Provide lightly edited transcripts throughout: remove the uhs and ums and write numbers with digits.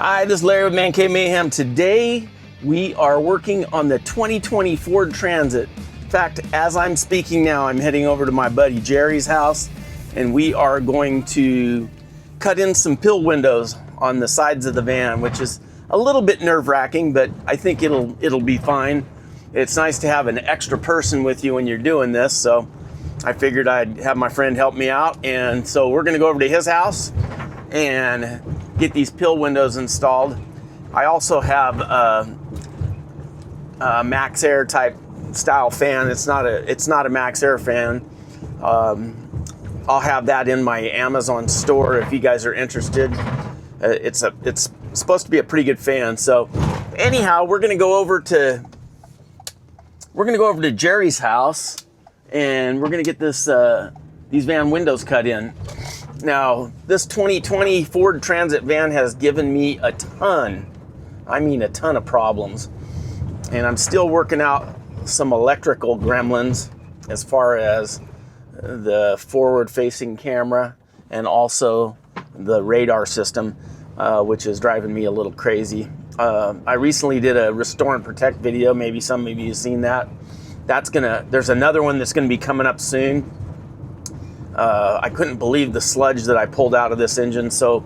Hi, this is Larry with Man Cave Mayhem. Today we are working on the 2020 Ford Transit. In fact, as I'm speaking now, I'm heading over to my buddy Jerry's house, and we are going to cut in some pill windows on the sides of the van, which is a little bit nerve-wracking, but I think it'll be fine. It's nice to have an extra person with you when you're doing this, so I figured I'd have my friend help me out, and so we're gonna go over to his house and get these pill windows installed. I also have a Max Air type style fan. It's not a Max Air fan. I'll have that in my Amazon store if you guys are interested. It's supposed to be a pretty good fan. So anyhow, we're gonna go over to Jerry's house, and we're gonna get these van windows cut in. Now, this 2020 Ford Transit van has given me a ton of problems. And I'm still working out some electrical gremlins as far as the forward-facing camera and also the radar system, which is driving me a little crazy. I recently did a Restore and Protect video. Maybe some of you have seen that. There's another one that's gonna be coming up soon. I couldn't believe the sludge that I pulled out of this engine. So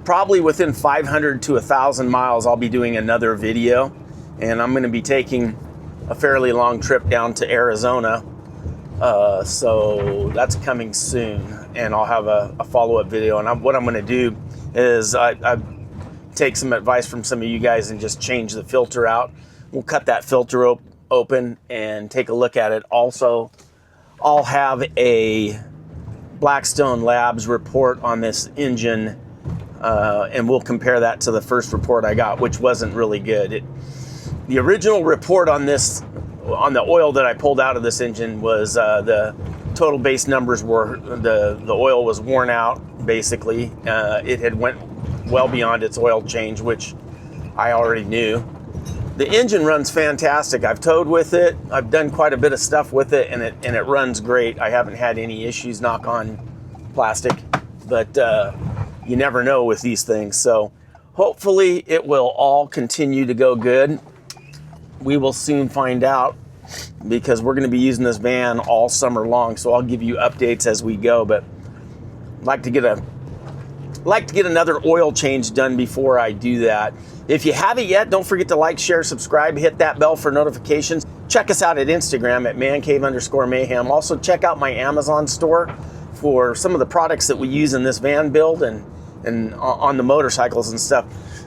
probably within 500 to 1,000 miles, I'll be doing another video. And I'm gonna be taking a fairly long trip down to Arizona. So that's coming soon. And I'll have a follow-up video. And what I'm gonna do is I take some advice from some of you guys and just change the filter out. We'll cut that filter open and take a look at it. Also, I'll have a Blackstone Labs report on this engine, and we'll compare that to the first report I got, which wasn't really good. The original report on the oil that I pulled out of this engine was the total base numbers were, the oil was worn out, basically. It had went well beyond its oil change, which I already knew. The engine runs fantastic. I've towed with it. I've done quite a bit of stuff with it, and it runs great. I haven't had any issues, knock on plastic, but you never know with these things. So hopefully it will all continue to go good. We will soon find out, because we're going to be using this van all summer long. So I'll give you updates as we go, but I'd like to get another oil change done before I do that. If you haven't yet, don't forget to like, share, subscribe, hit that bell for notifications. Check us out at Instagram at mancave_mayhem. Also check out my Amazon store for some of the products that we use in this van build and on the motorcycles and stuff.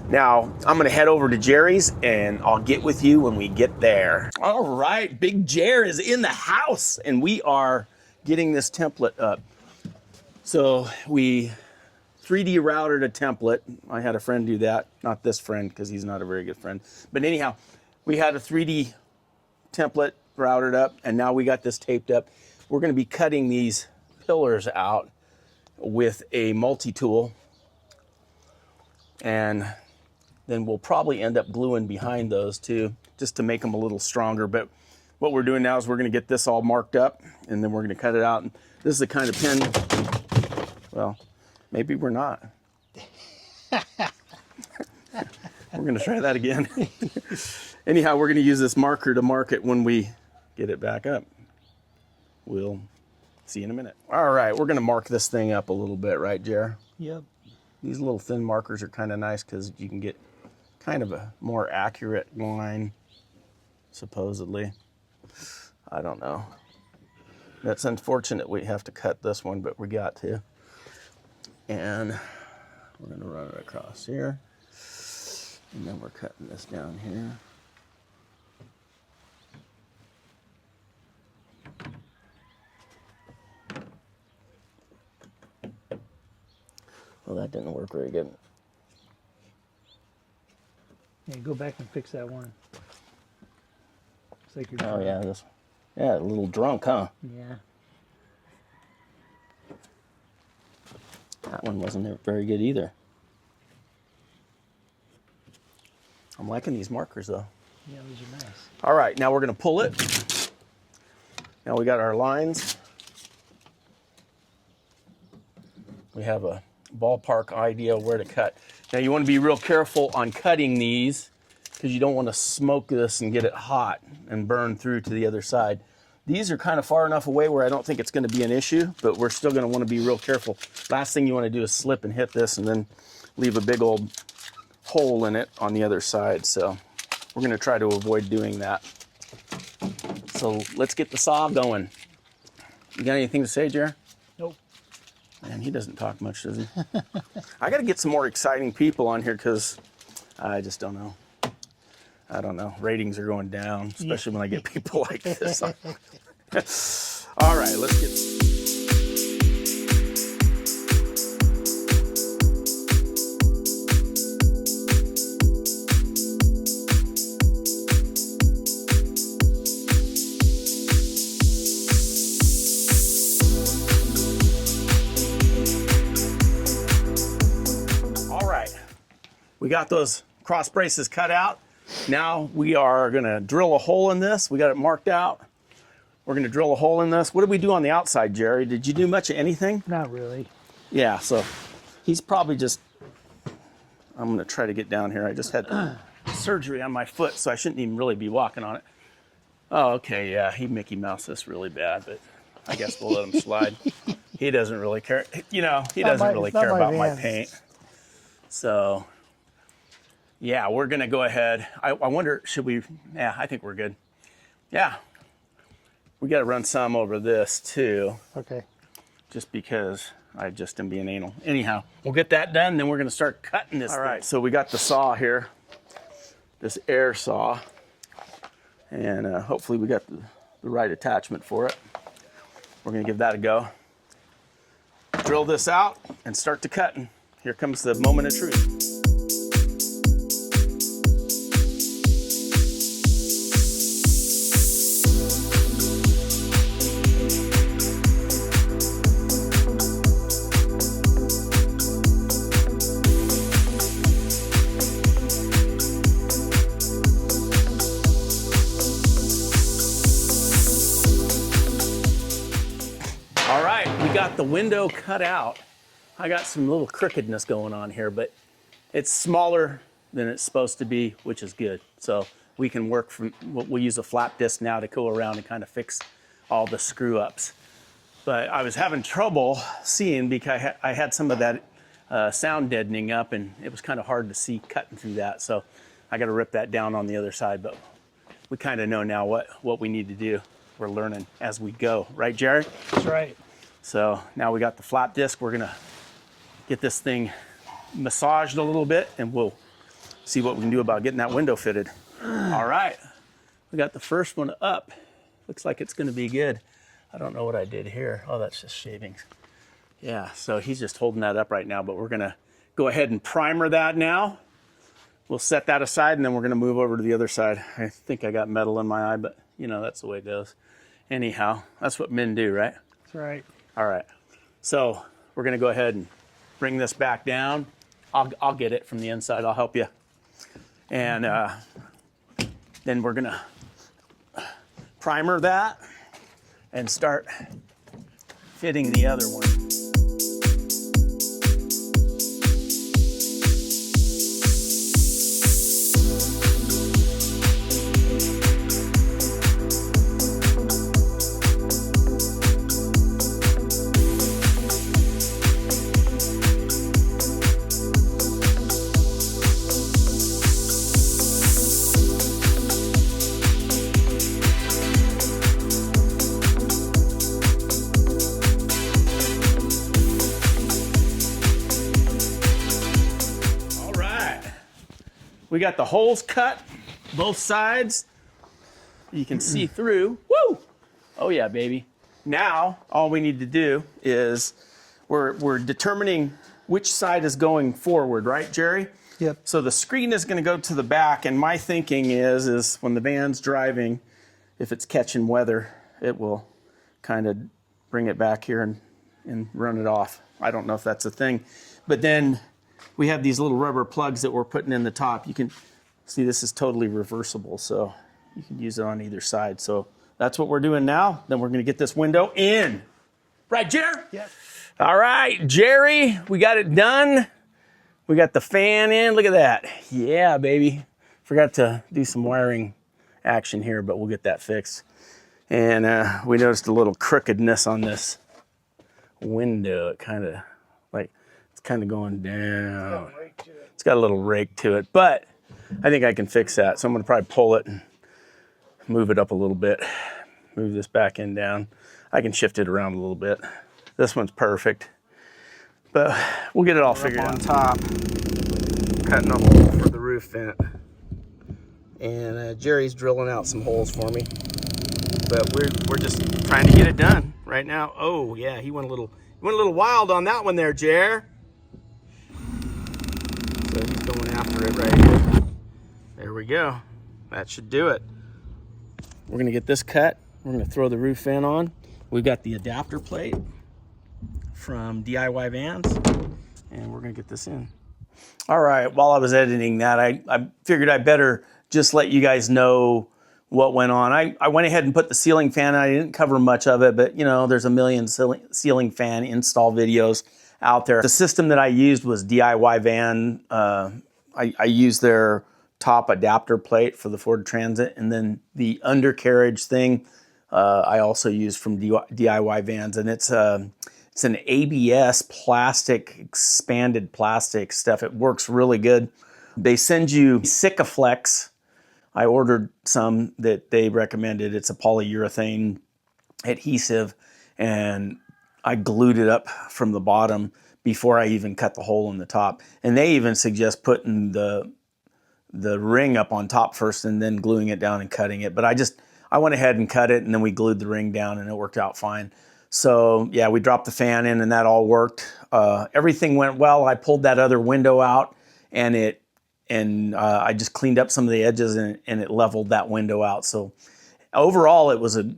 Now, I'm gonna head over to Jerry's and I'll get with you when we get there. All right, Big Jer is in the house and we are getting this template up. So we 3D routed a template. I had a friend do that. Not this friend, because he's not a very good friend. But anyhow, we had a 3D template routed up, and now we got this taped up. We're gonna be cutting these pillars out with a multi-tool, and then we'll probably end up gluing behind those too, just to make them a little stronger. But what we're doing now is we're gonna get this all marked up, and then we're gonna cut it out. And this is the kind of pin, well, maybe we're not. We're gonna try that again. Anyhow, we're gonna use this marker to mark it when we get it back up. We'll see you in a minute. All right, we're gonna mark this thing up a little bit, right, Jer? Yep. These little thin markers are kind of nice because you can get kind of a more accurate line, supposedly. I don't know. That's unfortunate we have to cut this one, but we got to. And we're gonna run it across here. And then we're cutting this down here. Well, that didn't work very good. Yeah, go back and fix that one. Looks like you're Oh yeah, this one. Yeah, a little drunk, huh? Yeah. That one wasn't very good either. I'm liking these markers though. Yeah, those are nice. All right, now we're gonna pull it. Now we got our lines. We have a ballpark idea where to cut. Now you want to be real careful on cutting these because you don't want to smoke this and get it hot and burn through to the other side. These are kind of far enough away where I don't think it's going to be an issue, but we're still going to want to be real careful. Last thing you want to do is slip and hit this and then leave a big old hole in it on the other side. So we're going to try to avoid doing that. So let's get the saw going. You got anything to say, Jer? Nope. Man, he doesn't talk much, does he? I got to get some more exciting people on here because I just don't know. I don't know. Ratings are going down, especially when I get people like this. All right, let's get started. We got those cross braces cut out. Now we are gonna drill a hole in this. We got it marked out. We're gonna drill a hole in this. What did we do on the outside, Jerry? Did you do much of anything? Not really. Yeah, so he's probably just, I'm gonna try to get down here. I just had surgery on my foot, so I shouldn't even really be walking on it. Oh, okay, yeah, he Mickey Mouse this really bad, but I guess we'll let him slide. He doesn't really care. You know, he doesn't really care about my paint. So, yeah, we're gonna go ahead. I wonder, should we, yeah, I think we're good. Yeah, we gotta run some over this too. Okay. Just because I just am being anal. Anyhow, we'll get that done, then we're gonna start cutting this. All right, so we got the saw here, this air saw, and hopefully we got the right attachment for it. We're gonna give that a go. Drill this out and start to cutting. Here comes the moment of truth. All right, we got the window cut out. I got some little crookedness going on here, but it's smaller than it's supposed to be, which is good. So we can work from, we'll use a flap disc now to go around and kind of fix all the screw ups. But I was having trouble seeing because I had some of that sound deadening up and it was kind of hard to see cutting through that. So I got to rip that down on the other side, but we kind of know now what we need to do. We're learning as we go. Right, Jerry? That's right. So now we got the flap disc. We're gonna get this thing massaged a little bit and we'll see what we can do about getting that window fitted. All right, we got the first one up. Looks like it's gonna be good. I don't know what I did here. Oh, that's just shavings. Yeah, so he's just holding that up right now, but we're gonna go ahead and primer that now. We'll set that aside and then we're gonna move over to the other side. I think I got metal in my eye, but you know, that's the way it goes. Anyhow, that's what men do, right? That's right. All right, so we're gonna go ahead and bring this back down. I'll get it from the inside, I'll help you. And then we're gonna primer that and start fitting the other one. We got the holes cut, both sides. You can see through. Woo! Oh yeah, baby. Now, all we need to do is we're determining which side is going forward, right, Jerry? Yep. So the screen is going to go to the back, and my thinking is when the van's driving, if it's catching weather, it will kind of bring it back here and run it off. I don't know if that's a thing. But then we have these little rubber plugs that we're putting in the top. You can see this is totally reversible, so you can use it on either side. So that's what we're doing now. Then we're going to get this window in. Right, Jerry? Yep. All right, Jerry, we got it done. We got the fan in. Look at that. Yeah, baby. Forgot to do some wiring action here, but we'll get that fixed. And we noticed a little crookedness on this window. It kind of like, it's kind of going down. It's got a little rake to it, but I think I can fix that. So I'm gonna probably pull it and move it up a little bit. Move this back end down. I can shift it around a little bit. This one's perfect, but we'll get it all figured out. On top, cutting a hole for the roof vent. And Jerry's drilling out some holes for me, but we're just trying to get it done right now. Oh yeah, he went a little wild on that one there, Jer. So he's going after it right here. There we go. That should do it. We're gonna get this cut. We're gonna throw the roof vent on. We've got the adapter plate from DIY Vans, and we're gonna get this in. All right, while I was editing that, I figured I better just let you guys know what went on. I went ahead and put the ceiling fan in. I didn't cover much of it, but you know, there's a million ceiling fan install videos out there. The system that I used was DIY Van. I used their top adapter plate for the Ford Transit, and then the undercarriage thing I also used from DIY Vans, and it's an ABS plastic, expanded plastic stuff. It works really good. They send you Sikaflex. I ordered some that they recommended. It's a polyurethane adhesive, and I glued it up from the bottom before I even cut the hole in the top. And they even suggest putting the ring up on top first and then gluing it down and cutting it. But I went ahead and cut it, and then we glued the ring down, and it worked out fine. So yeah, we dropped the fan in, and that all worked. Everything went well. I pulled that other window out, and I just cleaned up some of the edges, and it leveled that window out. So overall, it was a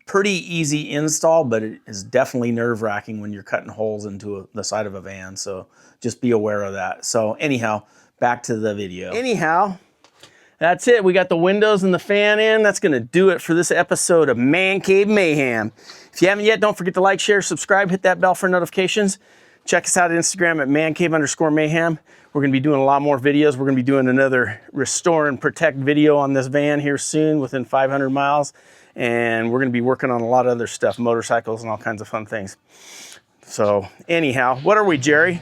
pretty easy install, but it is definitely nerve-wracking when you're cutting holes into the side of a van. So just be aware of that. So anyhow, back to the video. Anyhow, that's it. We got the windows and the fan in. That's going to do it for this episode of Man Cave Mayhem. If you haven't yet, don't forget to like, share, subscribe, hit that bell for notifications. Check us out on Instagram at mancave_mayhem. We're going to be doing a lot more videos. We're going to be doing another restore and protect video on this van here soon, within 500 miles. And we're going to be working on a lot of other stuff, motorcycles and all kinds of fun things. So anyhow, what are we, Jerry?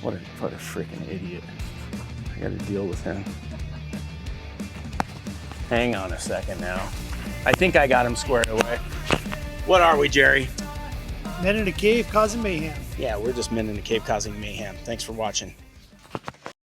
What a freaking idiot. I got to deal with him. Hang on a second now. I think I got him squared away. What are we, Jerry? Men in a cave causing mayhem. Yeah, we're just men in a cave causing mayhem. Thanks for watching.